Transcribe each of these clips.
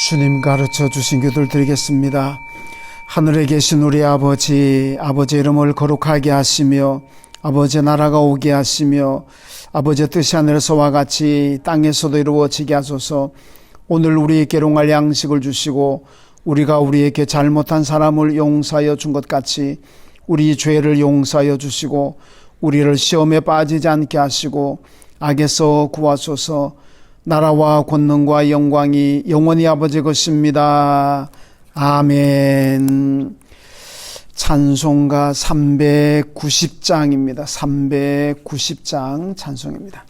주님 가르쳐 주신 기도를 드리겠습니다. 하늘에 계신 우리 아버지, 아버지 이름을 거룩하게 하시며 아버지 나라가 오게 하시며 아버지 뜻이 하늘에서와 같이 땅에서도 이루어지게 하소서. 오늘 우리에게 일용할 양식을 주시고 우리가 우리에게 잘못한 사람을 용서하여 준 것 같이 우리 죄를 용서하여 주시고 우리를 시험에 빠지지 않게 하시고 악에서 구하소서. 나라와 권능과 영광이 영원히 아버지 것입니다. 아멘. 찬송가 390장입니다. 390장 찬송입니다.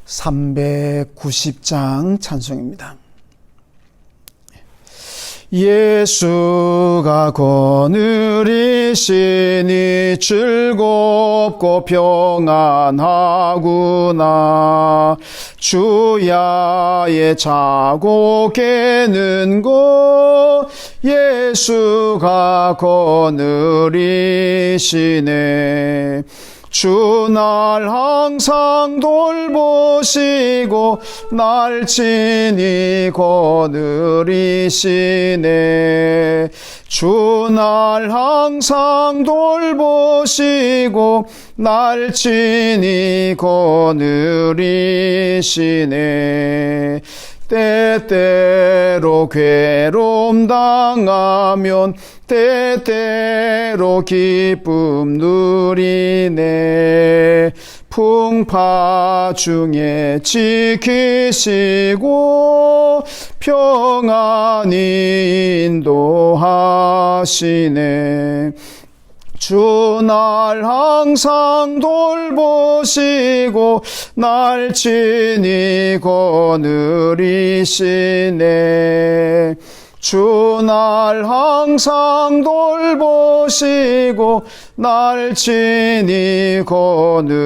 390장 찬송입니다. 예수가 거느리시니 즐겁고 평안하구나. 주야의 자고 깨는 것 예수가 거느리시네. 주 날 항상 돌보시고 날 친히 거느리시네. 주 날 항상 돌보시고 날 친히 거느리시네. 때때로 괴로움 당하면 때때로 기쁨 누리네. 풍파 중에 지키시고 평안히 인도하시네. 주 날 항상 돌보시고 날 친히 거느리시네. 주 날 항상 돌보시고 날 친히 거느리시네.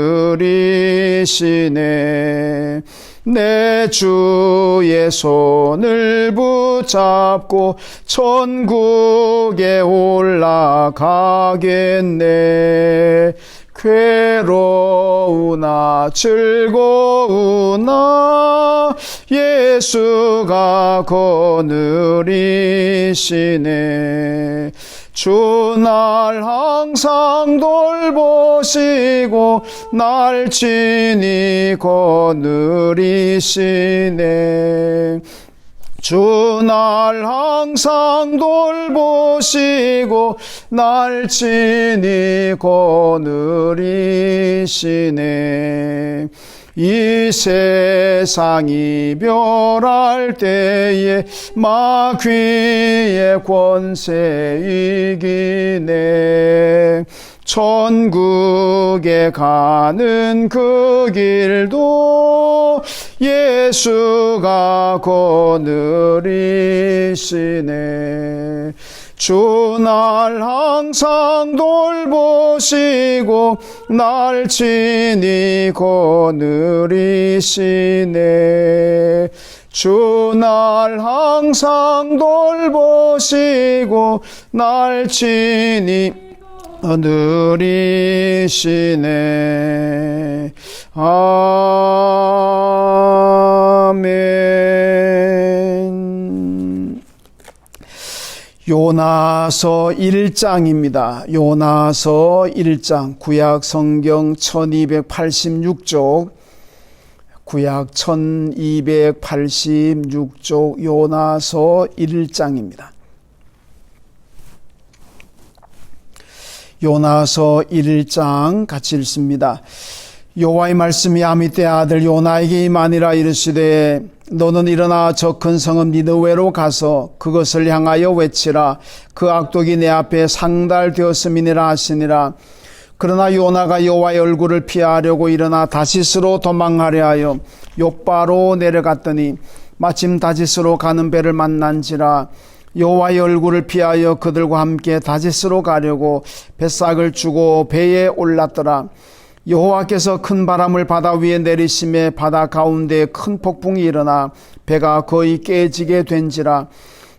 내 주의 손을 붙잡고 천국에 올라가겠네. 괴로우나 즐거우나 예수가 거느리시네. 주 날 항상 돌보시고 날 친히 거느리시네. 주 날 항상 돌보시고 날 친히 거느리시네. 이 세상 이별할 때에 마귀의 권세 이기네. 천국에 가는 그 길도 예수가 거느리시네. 주 날 항상 돌보시고 날 친히 거느리시네. 주 날 항상 돌보시고 날 친히 거느리시네. 아멘. 요나서 1장입니다. 요나서 1장 구약 성경 1286쪽 구약 1286쪽 요나서 1장입니다. 요나서 1장 같이 읽습니다. 여호와의 말씀이 아미떼 아들 요나에게 임하니라. 이르시되 너는 일어나 저 큰 성읍 니느웨로 가서 그것을 향하여 외치라. 그 악독이 내 앞에 상달되었음이니라 하시니라. 그러나 요나가 여호와의 얼굴을 피하려고 일어나 다시스로 도망하려 하여 욥바로 내려갔더니 마침 다시스로 가는 배를 만난지라. 여호와의 얼굴을 피하여 그들과 함께 다시스로 가려고 뱃삭을 주고 배에 올랐더라. 여호와께서 큰 바람을 바다 위에 내리심에 바다 가운데 큰 폭풍이 일어나 배가 거의 깨지게 된지라.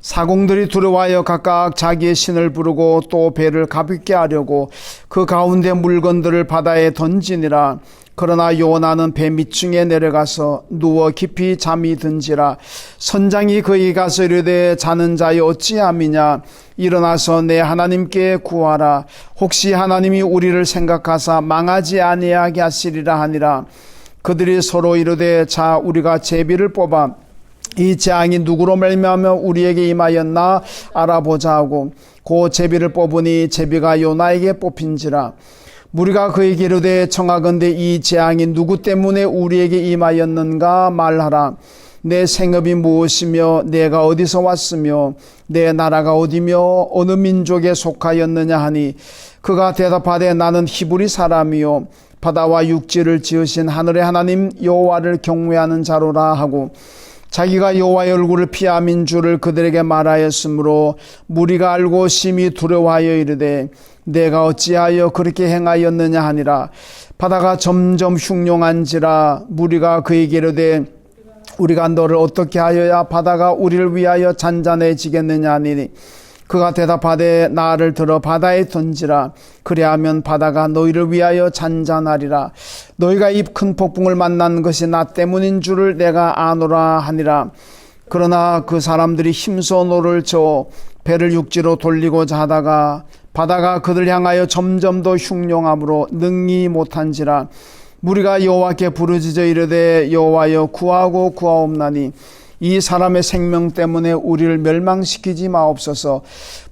사공들이 두려워하여 각각 자기의 신을 부르고 또 배를 가볍게 하려고 그 가운데 물건들을 바다에 던지니라. 그러나 요나는 배 밑중에 내려가서 누워 깊이 잠이 든지라. 선장이 그에게 가서 이르되 자는 자여 어찌함이냐. 일어나서 내 하나님께 구하라. 혹시 하나님이 우리를 생각하사 망하지 아니하게 하시리라 하니라. 그들이 서로 이르되 자 우리가 제비를 뽑아 이 재앙이 누구로 말미암아 우리에게 임하였나 알아보자 하고 그 제비를 뽑으니 제비가 요나에게 뽑힌지라. 무리가 그에게 이르되 청하건대 이 재앙이 누구 때문에 우리에게 임하였는가 말하라. 내 생업이 무엇이며 내가 어디서 왔으며 내 나라가 어디며 어느 민족에 속하였느냐 하니 그가 대답하되 나는 히브리 사람이요 바다와 육지를 지으신 하늘의 하나님 여호와를 경외하는 자로라 하고 자기가 여호와의 얼굴을 피함인 줄을 그들에게 말하였으므로 무리가 알고 심히 두려워하여 이르되 내가 어찌하여 그렇게 행하였느냐 하니라. 바다가 점점 흉룡한지라. 무리가 그에게 이르되 우리가 너를 어떻게 하여야 바다가 우리를 위하여 잔잔해지겠느냐 하니 그가 대답하되 나를 들어 바다에 던지라. 그리하면 바다가 너희를 위하여 잔잔하리라. 너희가 이 큰 폭풍을 만난 것이 나 때문인 줄을 내가 아노라 하니라. 그러나 그 사람들이 힘써 노를 저어 배를 육지로 돌리고자 하다가 바다가 그들 향하여 점점 더 흉룡함으로 능히 못한지라. 무리가 여호와께 부르짖어 이르되 여호와여 구하고 구하옵나니 이 사람의 생명 때문에 우리를 멸망시키지 마옵소서.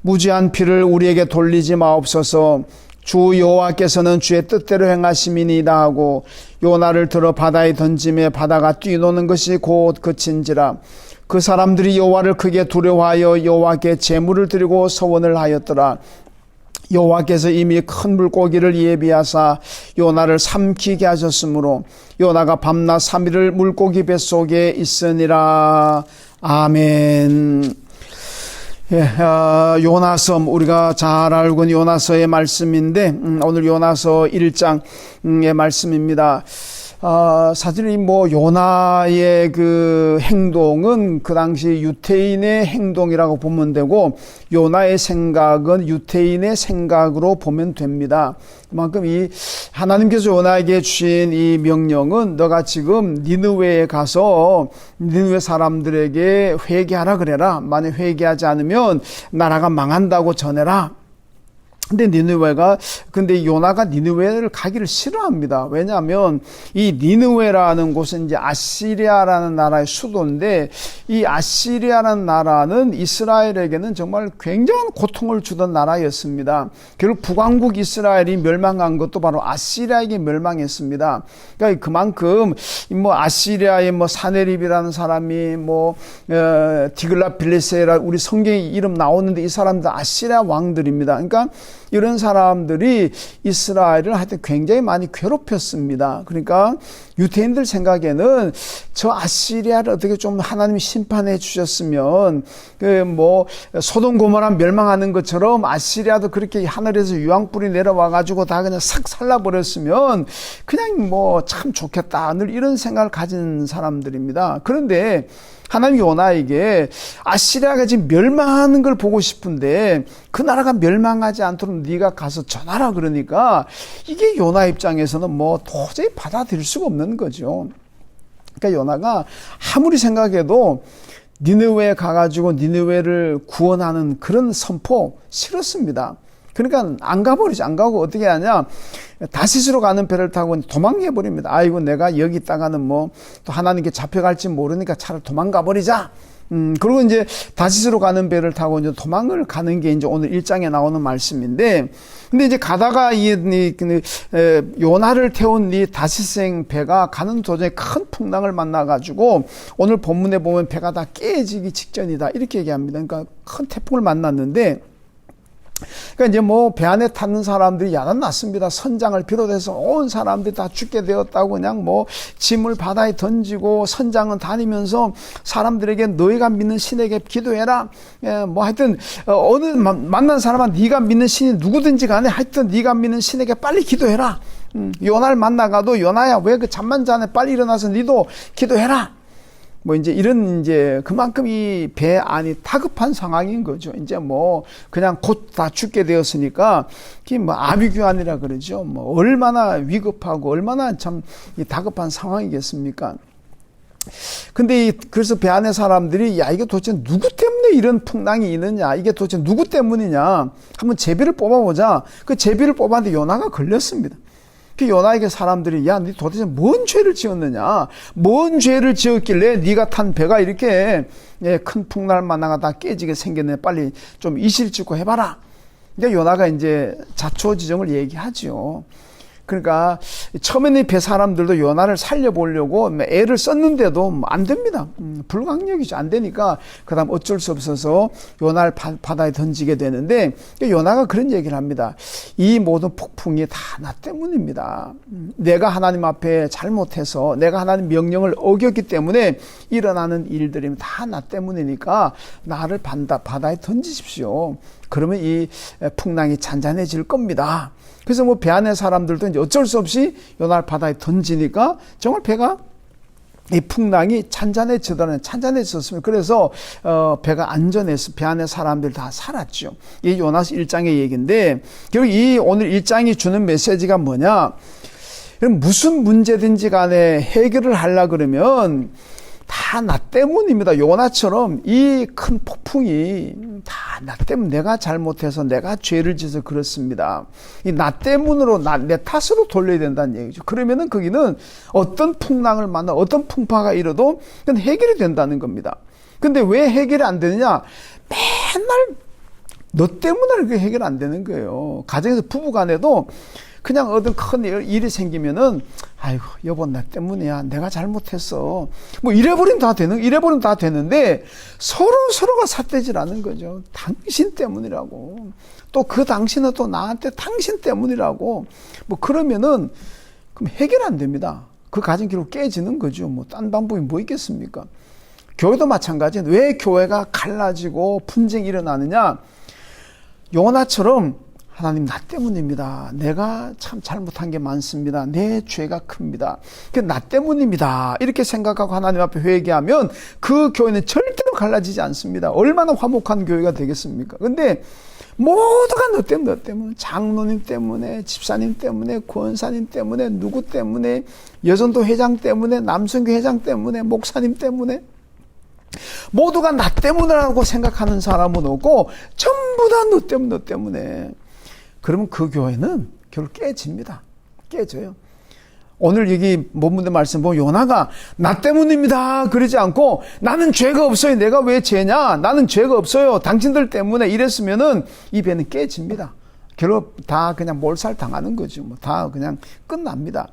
무지한 피를 우리에게 돌리지 마옵소서. 주 여호와께서는 주의 뜻대로 행하심이니이다 하고 요나를 들어 바다에 던짐에 바다가 뛰노는 것이 곧 그친지라. 그 사람들이 여호와를 크게 두려워하여 여호와께 제물을 드리고 서원을 하였더라. 여호와께서 이미 큰 물고기를 예비하사 요나를 삼키게 하셨으므로 요나가 밤낮 3일을 물고기 뱃속에 있으니라. 아멘. 요나서 우리가 잘 알고 있는 요나서의 말씀인데 오늘 요나서 1장의 말씀입니다. 사실 요나의 그 행동은 그 당시 유태인의 행동이라고 보면 되고 요나의 생각은 유태인의 생각으로 보면 됩니다. 그만큼 이 하나님께서 요나에게 주신 이 명령은 너가 지금 니느웨에 가서 니느웨 사람들에게 회개하라 그래라. 만약 회개하지 않으면 나라가 망한다고 전해라. 근데 요나가 니느웨를 가기를 싫어합니다. 왜냐하면 이 니느웨라는 곳은 이제 아시리아라는 나라의 수도인데 이 아시리아라는 나라는 이스라엘에게는 정말 굉장한 고통을 주던 나라였습니다. 결국 북왕국 이스라엘이 멸망한 것도 바로 아시리아에게 멸망했습니다. 그러니까 그만큼 아시리아의 사네립이라는 사람이 디글랏빌레셀이라 우리 성경에 이름 나오는데 이 사람들 아시리아 왕들입니다. 그러니까 이런 사람들이 이스라엘을 하여튼 굉장히 많이 괴롭혔습니다. 그러니까 유대인들 생각에는 저 아시리아를 어떻게 좀 하나님이 심판해 주셨으면 소돔 고모라 멸망하는 것처럼 아시리아도 그렇게 하늘에서 유황불이 내려와가지고 다 그냥 싹 살라버렸으면 그냥 참 좋겠다. 늘 이런 생각을 가진 사람들입니다. 그런데 하나님이 요나에게 아시리아가 지금 멸망하는 걸 보고 싶은데 그 나라가 멸망하지 않도록 네가 가서 전하라 그러니까 이게 요나 입장에서는 도저히 받아들일 수가 없는 거죠. 그러니까 요나가 아무리 생각해도 니느웨에 가가지고 니느웨를 구원하는 그런 선포 싫었습니다. 그러니까 안 가버리지. 안 가고 어떻게 하냐. 다시스로 가는 배를 타고 도망해 버립니다. 아이고 내가 여기 있다가는 또 하나님께 잡혀갈지 모르니까 차라리 도망가 버리자. 그리고 이제 다시스로 가는 배를 타고 이제 도망을 가는 게 이제 오늘 1장에 나오는 말씀인데, 근데 이제 가다가 요나를 태운 이 다시스행 배가 가는 도중에 큰 풍랑을 만나가지고 오늘 본문에 보면 배가 다 깨지기 직전이다 이렇게 얘기합니다. 그러니까 큰 태풍을 만났는데. 그러니까 이제 배 안에 탔는 사람들이 야단났습니다. 선장을 비롯해서 온 사람들이 다 죽게 되었다고 그냥 짐을 바다에 던지고 선장은 다니면서 사람들에게 너희가 믿는 신에게 기도해라. 하여튼 어느 만난 사람은 네가 믿는 신이 누구든지 간에 하여튼 네가 믿는 신에게 빨리 기도해라. 요나를 만나가도 요나야 왜 그 잠만 자네 빨리 일어나서 니도 기도해라. 뭐 이제 이런 이제 그만큼 이 배 안이 다급한 상황인 거죠. 이제 뭐 그냥 곧 다 죽게 되었으니까 이게 뭐 아비규환이라 그러죠. 뭐 얼마나 위급하고 얼마나 참 다급한 상황이겠습니까? 근데 그래서 배 안의 사람들이 야 이게 도대체 누구 때문에 이런 풍랑이 있느냐, 이게 도대체 누구 때문이냐 한번 제비를 뽑아보자. 그 제비를 뽑았는데 요나가 걸렸습니다. 그 요나에게 사람들이 야, 네 도대체 뭔 죄를 지었느냐? 뭔 죄를 지었길래 네가 탄 배가 이렇게 큰 풍랑을 만나가 깨지게 생겼네. 빨리 좀 이실 짓고 해봐라. 그러니까 요나가 이제 자초지종을 얘기하죠. 그러니까 처음에는 배 사람들도 요나를 살려보려고 애를 썼는데도 안 됩니다. 불가항력이죠. 안 되니까 그다음 어쩔 수 없어서 요나를 바다에 던지게 되는데 요나가 그런 얘기를 합니다. 이 모든 폭풍이 다 나 때문입니다. 내가 하나님 앞에 잘못해서 내가 하나님 명령을 어겼기 때문에 일어나는 일들이 다 나 때문이니까 나를 바다에 던지십시오. 그러면 이 풍랑이 잔잔해질 겁니다. 그래서 뭐 배 안의 사람들도 이제 어쩔 수 없이 요나를 바다에 던지니까 정말 배가 이 풍랑이 찬잔해졌습니다. 그래서 배가 안전해서 배 안의 사람들 다 살았죠. 이 요나서 1장의 얘기인데 결국 이 오늘 1장이 주는 메시지가 뭐냐? 그럼 무슨 문제든지 간에 해결을 하려고 그러면 다 나 때문입니다. 요나처럼 이 큰 폭풍이 다 나 때문에 내가 잘못해서 내가 죄를 지어서 그렇습니다. 이 나 때문으로 내 탓으로 돌려야 된다는 얘기죠. 그러면은 거기는 어떤 풍랑을 만나 어떤 풍파가 일어도 그건 해결이 된다는 겁니다. 근데 왜 해결이 안 되느냐? 맨날 너 때문에 그게 해결 안 되는 거예요. 가정에서 부부 간에도 그냥 어떤 큰 일이 생기면은 아이고 여보 나 때문이야, 내가 잘못했어, 뭐 이래버리면 다 되는데 서로가 삿대질하는 거죠. 당신 때문이라고, 또 그 당신은 또 나한테 당신 때문이라고, 뭐 그러면은 그럼 해결 안 됩니다. 그 가정 결국 깨지는 거죠. 뭐 딴 방법이 뭐 있겠습니까? 교회도 마찬가지예요. 왜 교회가 갈라지고 분쟁이 일어나느냐? 요나처럼 하나님 나 때문입니다. 내가 참 잘못한 게 많습니다. 내 죄가 큽니다. 나 때문입니다. 이렇게 생각하고 하나님 앞에 회개하면 그 교회는 절대로 갈라지지 않습니다. 얼마나 화목한 교회가 되겠습니까? 근데 모두가 너 때문에, 장로님 때문에, 집사님 때문에, 권사님 때문에, 누구 때문에, 여전도 회장 때문에, 남성교 회장 때문에, 목사님 때문에, 모두가 나 때문이라고 생각하는 사람은 없고 전부 다 너 때문에. 그러면 그 교회는 결국 깨집니다. 깨져요. 오늘 여기 본문의 말씀 보면 요나가 나 때문입니다 그러지 않고 나는 죄가 없어요. 내가 왜 죄냐? 나는 죄가 없어요. 당신들 때문에 이랬으면은 이 배는 깨집니다. 결국 다 그냥 몰살 당하는 거죠. 뭐 다 그냥 끝납니다.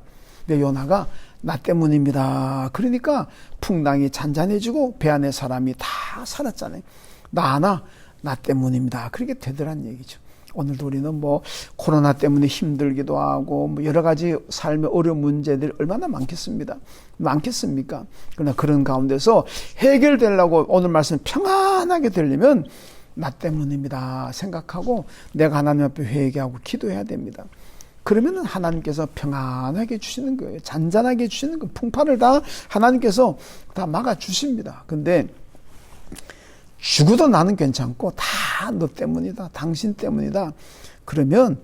근데 요나가 나 때문입니다. 그러니까 풍랑이 잔잔해지고 배 안에 사람이 다 살았잖아요. 나 때문입니다. 그렇게 되더란 얘기죠. 오늘도 우리는 뭐 코로나 때문에 힘들기도 하고 뭐 여러 가지 삶의 어려운 문제들이 얼마나 많겠습니까? 그러나 그런 가운데서 해결되려고 오늘 말씀 평안하게 되려면 나 때문입니다 생각하고 내가 하나님 앞에 회개하고 기도해야 됩니다. 그러면은 하나님께서 평안하게 주시는 거예요. 잔잔하게 주시는 거예요. 풍파를 다 하나님께서 다 막아주십니다. 근데 죽어도 나는 괜찮고 다 너 때문이다, 당신 때문이다, 그러면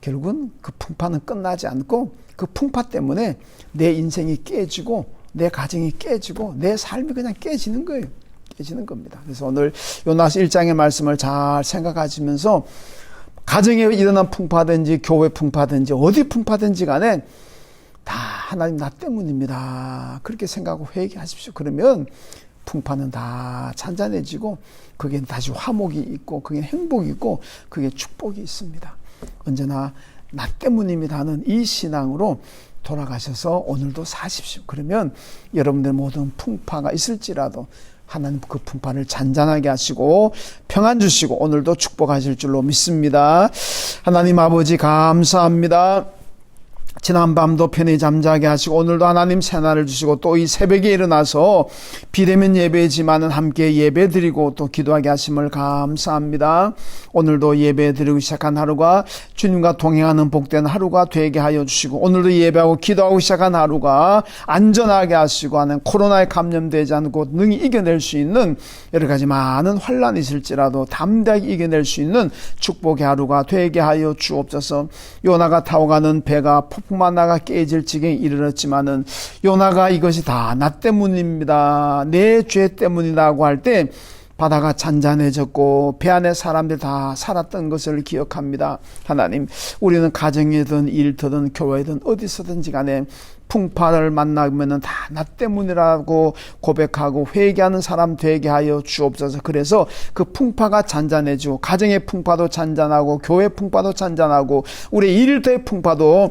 결국은 그 풍파는 끝나지 않고 그 풍파 때문에 내 인생이 깨지고 내 가정이 깨지고 내 삶이 그냥 깨지는 거예요. 깨지는 겁니다. 그래서 오늘 요나서 1장의 말씀을 잘 생각하시면서 가정에 일어난 풍파든지 교회 풍파든지 어디 풍파든지 간에 다 하나님 나 때문입니다. 그렇게 생각하고 회개하십시오. 그러면 풍파는 다 잔잔해지고 그게 다시 화목이 있고 그게 행복이 있고 그게 축복이 있습니다. 언제나 나 때문입니다는 이 신앙으로 돌아가셔서 오늘도 사십시오. 그러면 여러분들 모든 풍파가 있을지라도 하나님 그 풍파를 잔잔하게 하시고 평안 주시고 오늘도 축복하실 줄로 믿습니다. 하나님 아버지 감사합니다. 지난밤도 편히 잠자게 하시고 오늘도 하나님 새날을 주시고 또 이 새벽에 일어나서 비대면 예배지만은 함께 예배 드리고 또 기도하게 하심을 감사합니다. 오늘도 예배 드리고 시작한 하루가 주님과 동행하는 복된 하루가 되게 하여 주시고 오늘도 예배하고 기도하고 시작한 하루가 안전하게 하시고 하는 코로나에 감염되지 않고 능히 이겨낼 수 있는 여러 가지 많은 환란이 있을지라도 담대하게 이겨낼 수 있는 축복의 하루가 되게 하여 주옵소서. 요나가 타고 가는 배가 폭풍만 나가 깨질 지경에 이르렀지만은 요나가 이것이 다 나 때문입니다, 내 죄 때문이라고 할 때 바다가 잔잔해졌고 배 안에 사람들 다 살았던 것을 기억합니다. 하나님, 우리는 가정이든 일터든 교회든 어디서든지 간에 풍파를 만나면은 다 나 때문이라고 고백하고 회개하는 사람 되게 하여 주옵소서. 그래서 그 풍파가 잔잔해지고 가정의 풍파도 잔잔하고 교회 풍파도 잔잔하고 우리 일터의 풍파도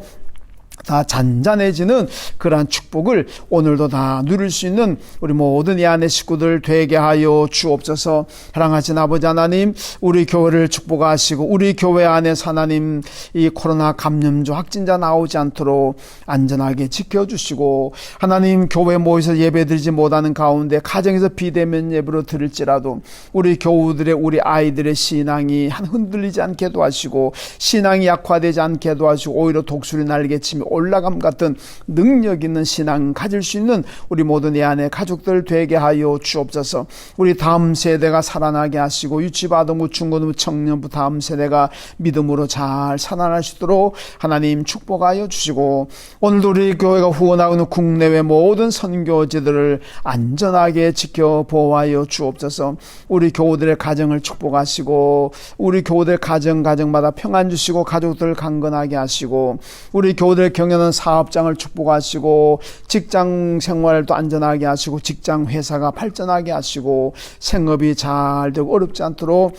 다 잔잔해지는 그러한 축복을 오늘도 다 누릴 수 있는 우리 모든 이 안의 식구들 되게 하여 주옵소서. 사랑하신 아버지 하나님, 우리 교회를 축복하시고 우리 교회 안에서 하나님 이 코로나 감염자 확진자 나오지 않도록 안전하게 지켜주시고 하나님 교회 모여서 예배드리지 못하는 가운데 가정에서 비대면 예배로 드릴지라도 우리 교우들의 우리 아이들의 신앙이 흔들리지 않게 도와주시고 신앙이 약화되지 않게 도와주시고 오히려 독수리 날개치며 올라감 같은 능력 있는 신앙 가질 수 있는 우리 모든 내 안에 가족들 되게 하여 주옵소서. 우리 다음 세대가 살아나게 하시고 유치바도 중고등 청년부 다음 세대가 믿음으로 잘 살아날 수 있도록 하나님 축복하여 주시고 오늘도 우리 교회가 후원하고 있는 국내외 모든 선교지들을 안전하게 지켜 보호하여 주옵소서. 우리 교우들의 가정을 축복하시고 우리 교우들 가정마다 평안 주시고 가족들 강건하게 하시고 우리 교우들 경영하는 사업장을 축복하시고 직장 생활도 안전하게 하시고 직장 회사가 발전하게 하시고 생업이 잘 되고 어렵지 않도록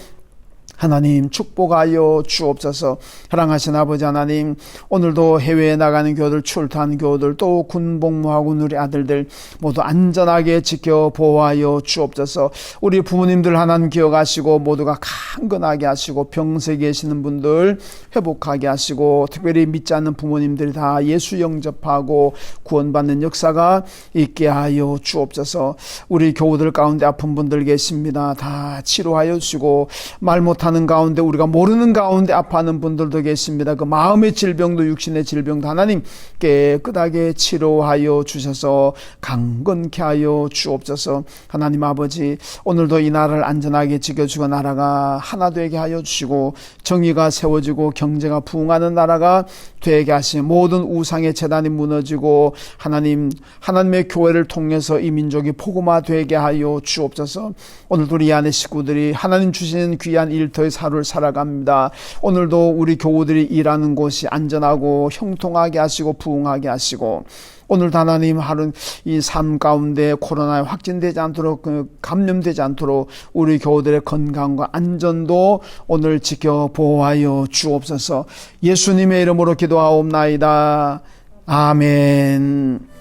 하나님 축복하여 주옵소서. 사랑하신 아버지 하나님, 오늘도 해외에 나가는 교우들, 출타하는 교우들, 또 군복무하고 우리 아들들 모두 안전하게 지켜 보호하여 주옵소서. 우리 부모님들 하나님 기억하시고 모두가 강건하게 하시고 병세 계시는 분들 회복하게 하시고 특별히 믿지 않는 부모님들이 다 예수 영접하고 구원받는 역사가 있게 하여 주옵소서. 우리 교우들 가운데 아픈 분들 계십니다. 다 치료하여 주시고 말 못하는 가운데 우리가 모르는 가운데 아파하는 분들도 계십니다. 그 마음의 질병도 육신의 질병도 하나님 깨끗하게 치료하여 주셔서 강건케 하여 주옵소서. 하나님 아버지, 오늘도 이 나라를 안전하게 지켜주고 나라가 하나 되게 하여 주시고 정의가 세워지고 경제가 부흥하는 나라가 되게 하시며 모든 우상의 재단이 무너지고 하나님의 교회를 통해서 이 민족이 복음화 되게 하여 주옵소서. 오늘도 우리 안의 식구들이 하나님 주시는 귀한 일터의 하루를 살아갑니다. 오늘도 우리 교우들이 일하는 곳이 안전하고 형통하게 하시고 부흥하게 하시고 오늘도 하나님 하루 이 삶 가운데 코로나에 확진되지 않도록 감염되지 않도록 우리 교우들의 건강과 안전도 오늘 지켜 보호하여 주옵소서. 예수님의 이름으로 기도하옵나이다. 아멘.